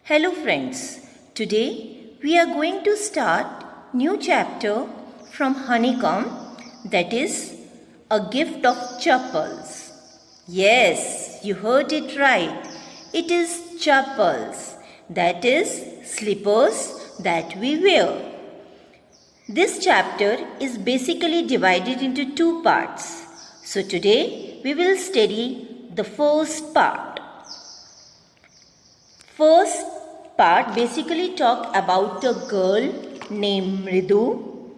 Hello friends, today we are going to start new chapter from Honeycomb, that is a gift of chapels. Yes, you heard it right. It is chapels, that is slippers that we wear. This chapter is basically divided into two parts. So today we will study the first part. First part basically talk about a girl named Mridu.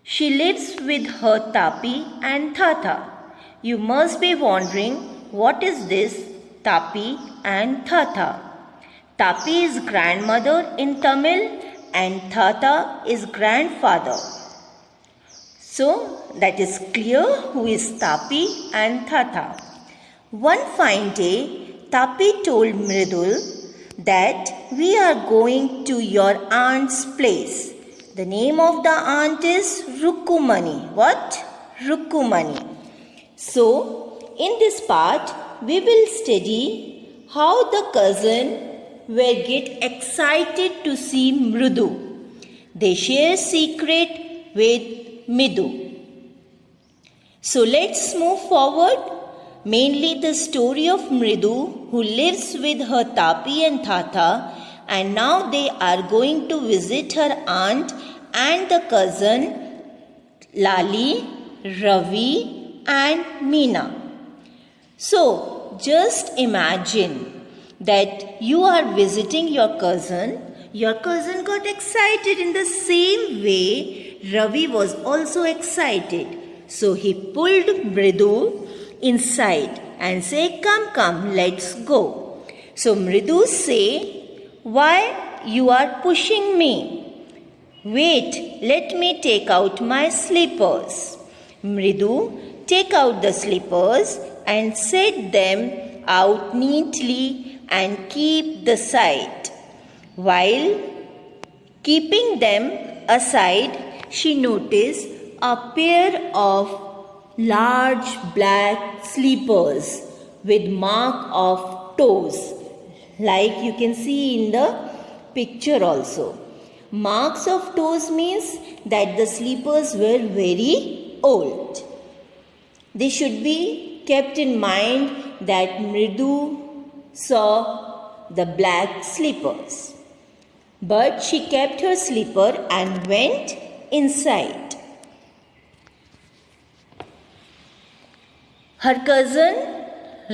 She lives with her Tapi and Tata. You must be wondering, what is this Tapi and Tata? Tapi is grandmother in Tamil and Tata is grandfather. So that is clear who is Tapi and Tata. One fine day, Tapi told Mridul that we are going to your aunt's place. The name of the aunt is Rukumani. What? Rukumani. So, in this part, we will study how the cousin will get excited to see Mridu. They share secret with Midu. So, let's move forward. Mainly the story of Mridu, who lives with her Tapi and Tata, and now they are going to visit her aunt and the cousin Lali, Ravi and Meena. So just imagine that you are visiting your cousin got excited in the same way Ravi was also excited. So he pulled Mridu inside and say, come, let's go. So Mridu say, why you are pushing me? Wait, let me take out my slippers. Mridu take out the slippers and set them out neatly and keep the side. While keeping them aside, she noticed a pair of large black slippers with mark of toes, like you can see in the picture also. Marks of toes means that the slippers were very old. They should be kept in mind that Mridu saw the black slippers. But she kept her slipper and went inside. Her cousin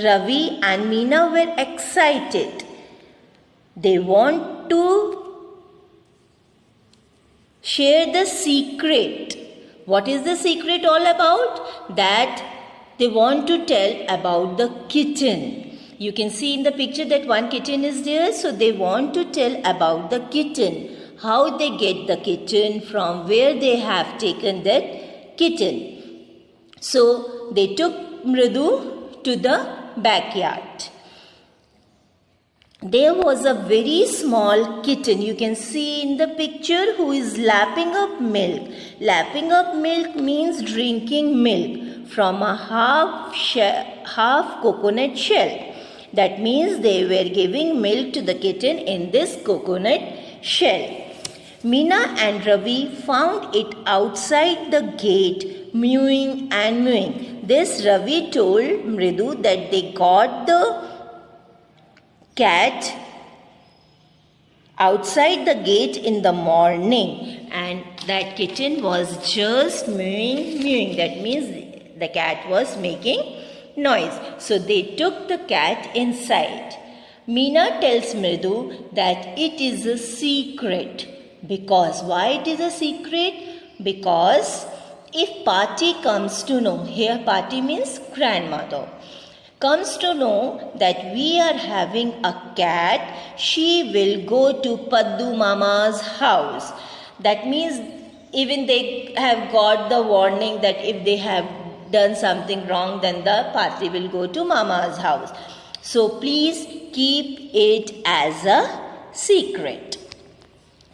Ravi and Meena were excited. They want to share the secret. What is the secret all about? That they want to tell about the kitten. You can see in the picture that one kitten is there. So they want to tell about the kitten. How they get the kitten, from where they have taken that kitten. So they took Mridu to the backyard. There was a very small kitten, you can see in the picture, who is lapping up milk. Lapping up milk means drinking milk from a half coconut shell. That means they were giving milk to the kitten in this coconut shell. Meena and Ravi found it outside the gate, mewing and mewing. This Ravi told Mridu that they got the cat outside the gate in the morning and that kitten was just mewing. That means the cat was making noise. So they took the cat inside. Meena tells Mridu that it is a secret. Because why it is a secret? Because if Pati comes to know, here Pati means grandmother, comes to know that we are having a cat, she will go to Paddu Mama's house. That means even they have got the warning that if they have done something wrong, then the Pati will go to Mama's house. So please keep it as a secret.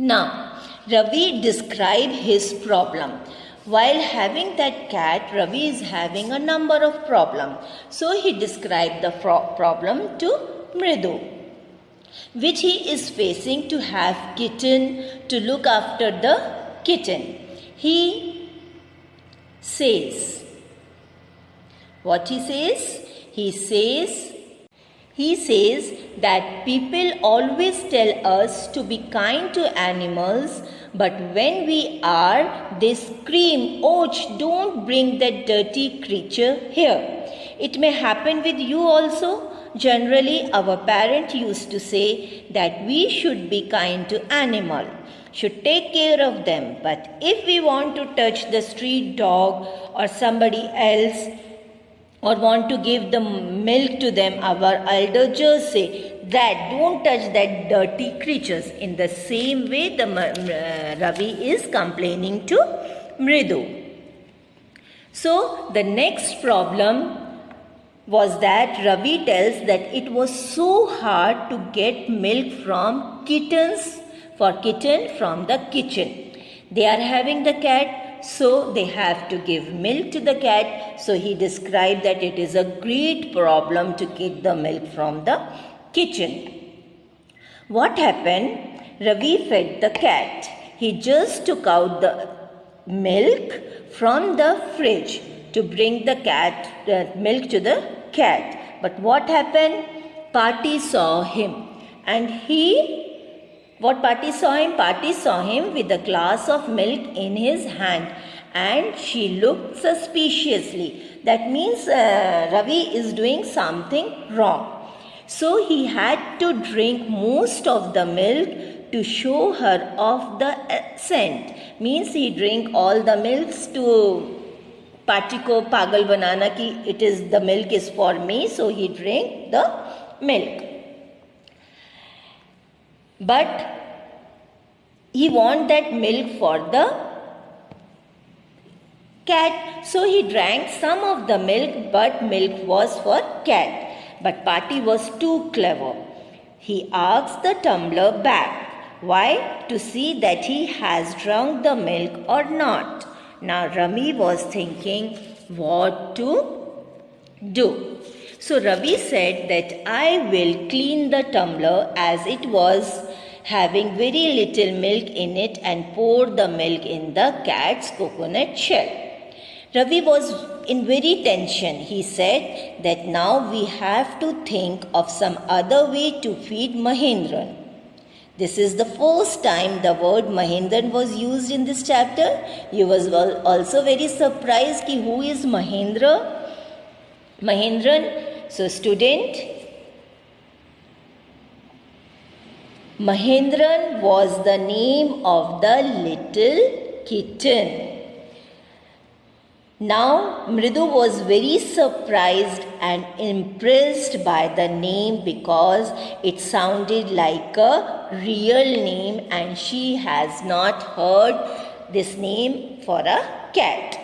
Now, Ravi described his problem. While having that cat, Ravi is having a number of problems. So he described the problem to Mridu. which he is facing to have kitten to look after the kitten. He says, what he says? He says that people always tell us to be kind to animals, but when we are, they scream, "Ouch, don't bring that dirty creature here." It may happen with you also. Generally, our parent used to say that we should be kind to animal, should take care of them. But if we want to touch the street dog or somebody else, or want to give the milk to them, our elder just say that don't touch that dirty creatures. In the same way, the Ravi is complaining to Mridu. So the next problem was that Ravi tells that it was so hard to get milk from kitten from the kitchen. They are having the cat, so they have to give milk to the cat. So he described that it is a great problem to get the milk from the kitchen. What happened? Ravi fed the cat. He just took out the milk from the fridge to bring the milk to the cat. But what happened? Party saw him, and Party saw him with a glass of milk in his hand, and she looked suspiciously. That means Ravi is doing something wrong. So he had to drink most of the milk to show her off the scent. Means he drank all the milks to Party ko pagal banana ki the milk is for me. So he drank the milk. But he want that milk for the cat. So he drank some of the milk, but milk was for cat. But Party was too clever. He asked the tumbler back. Why? To see that he has drunk the milk or not. Now Ravi was thinking what to do. So Ravi said that I will clean the tumbler as it was having very little milk in it and pour the milk in the cat's coconut shell. Ravi was in very tension. He said that now we have to think of some other way to feed Mahendran. This is the first time the word Mahendran was used in this chapter. You was also very surprised ki who is Mahendran? So student, Mahendran was the name of the little kitten. Now Mridu was very surprised and impressed by the name because it sounded like a real name and she has not heard this name for a cat.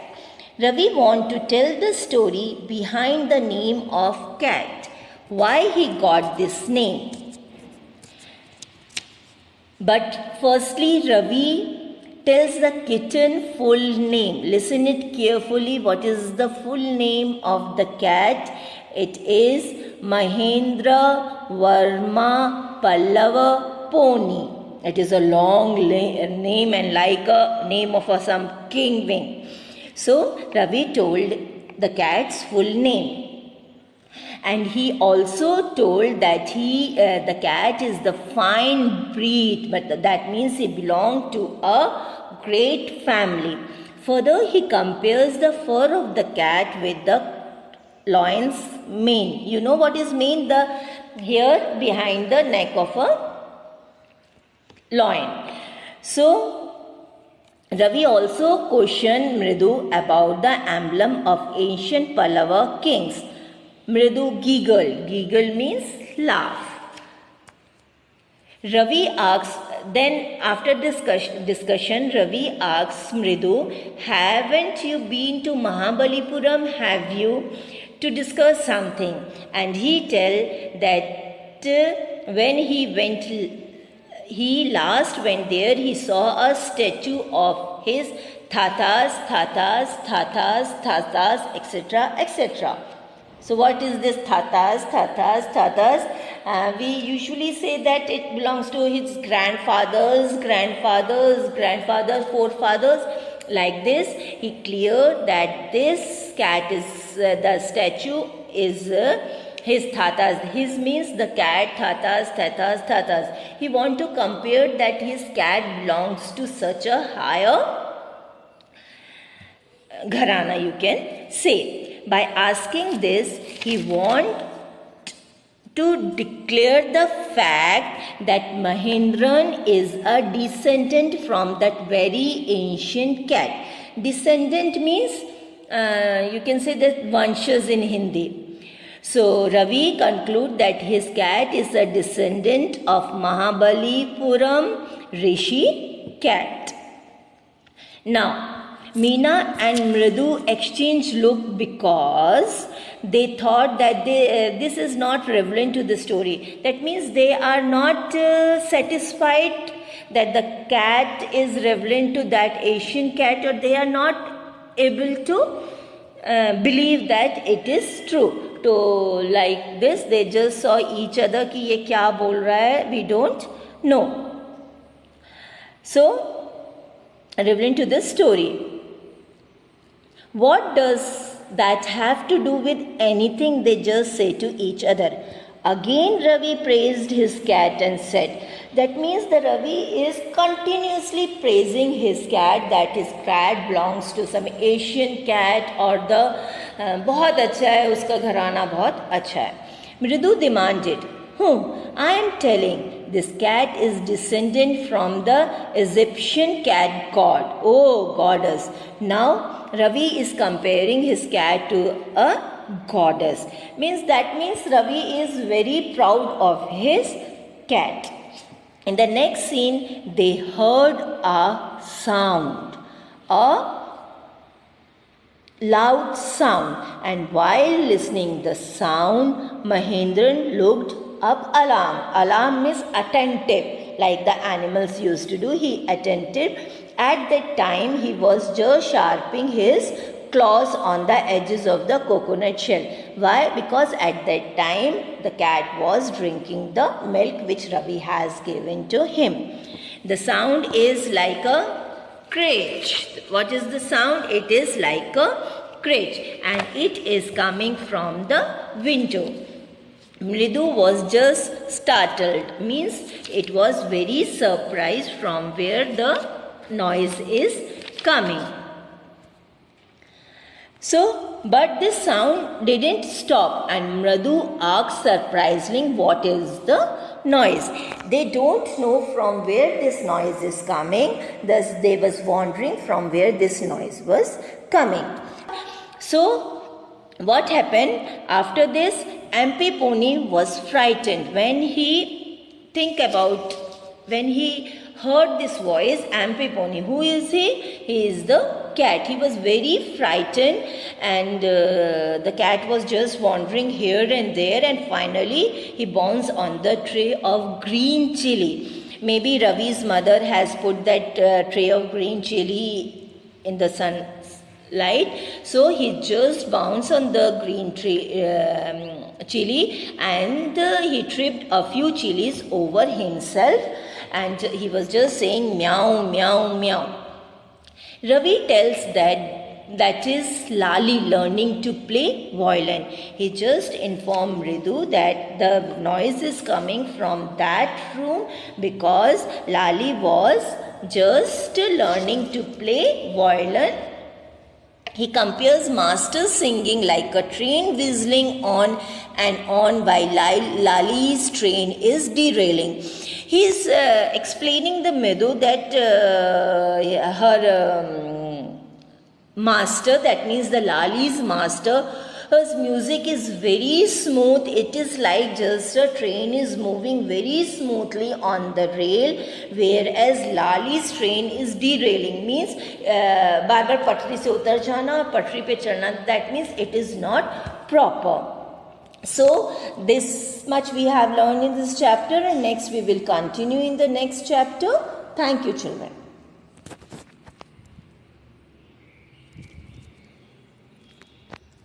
Ravi wants to tell the story behind the name of cat, why he got this name. But firstly, Ravi tells the kitten full name. Listen it carefully. What is the full name of the cat? It is Mahendra Varma Pallava Pony. It is a long name and like a name of some king wing. So Ravi told the cat's full name. And he also told that the cat is the fine breed, but that means he belonged to a great family. Further, he compares the fur of the cat with the lion's mane. You know what is mane? The hair behind the neck of a lion. So, Ravi also questioned Mridu about the emblem of ancient Pallava kings. Mridu giggled. Giggle means laugh. Ravi asks, then after discussion, Ravi asks Mridu, haven't you been to Mahabalipuram, have you, to discuss something? And he tell that when he last went there, he saw a statue of his tatas, etc., etc. So what is this Thatas? We usually say that it belongs to his grandfathers, forefathers. Like this, he cleared that this cat is, the statue is his Thatas. His means the cat, Thatas. He want to compare that his cat belongs to such a higher gharana, you can say. By asking this, he want to declare the fact that Mahendran is a descendant from that very ancient cat. Descendant means, you can say that vanshas in Hindi. So Ravi concludes that his cat is a descendant of Mahabalipuram Rishi cat. Now, Meena and Mridu exchanged look because they thought that this is not relevant to the story. That means they are not satisfied that the cat is relevant to that Asian cat, or they are not able to believe that it is true. So like this, they just saw each other कि ये क्या बोल रहा है, we don't know. So, relevant to the story. What does that have to do with anything they just say to each other? Again Ravi praised his cat and said, that means the Ravi is continuously praising his cat, that his cat belongs to some Asian cat, or the बहुत अच्छा है, उसका घराना बहुत अच्छा है. Mridu demanded, I am telling, this cat is descendant from the Egyptian cat god. Oh goddess. Now Ravi is comparing his cat to a goddess. That means Ravi is very proud of his cat. In the next scene, they heard a sound, a loud sound, and while listening the sound, Mahendran looked up. Alarm means attentive, like the animals used to do. He attentive. At that time, he was just sharpening his claws on the edges of the coconut shell. Why? Because at that time, the cat was drinking the milk which Ravi has given to him. The sound is like a crunch. What is the sound? It is like a crunch, and it is coming from the window. Mridu was just startled, means it was very surprised from where the noise is coming. So, but this sound didn't stop, and Mridu asked surprisingly, what is the noise? They don't know from where this noise is coming, thus they was wondering from where this noise was coming. So, what happened after this? MP Pony was frightened when he heard this voice. MP Pony, who is he? He is the cat. He was very frightened, and the cat was just wandering here and there, and finally he bounced on the tray of green chili. Maybe Ravi's mother has put that tray of green chili in the sunlight, so he just bounced on the green chili, and he tripped a few chilies over himself, and he was just saying meow, meow, meow. Ravi tells that is Lali learning to play violin. He just informed Mridu that the noise is coming from that room because Lali was just learning to play violin. He compares master singing like a train whistling on and on while Lali's train is derailing. He is explaining the Mridu that her master, that means the Lali's master, her music is very smooth. It is like just a train is moving very smoothly on the rail, whereas Lali's train is derailing, means बार बार पटरी से उतर जाना और पटरी पे चढ़ना. That means it is not proper. So this much we have learned in this chapter, and next we will continue in the next chapter. Thank you, children.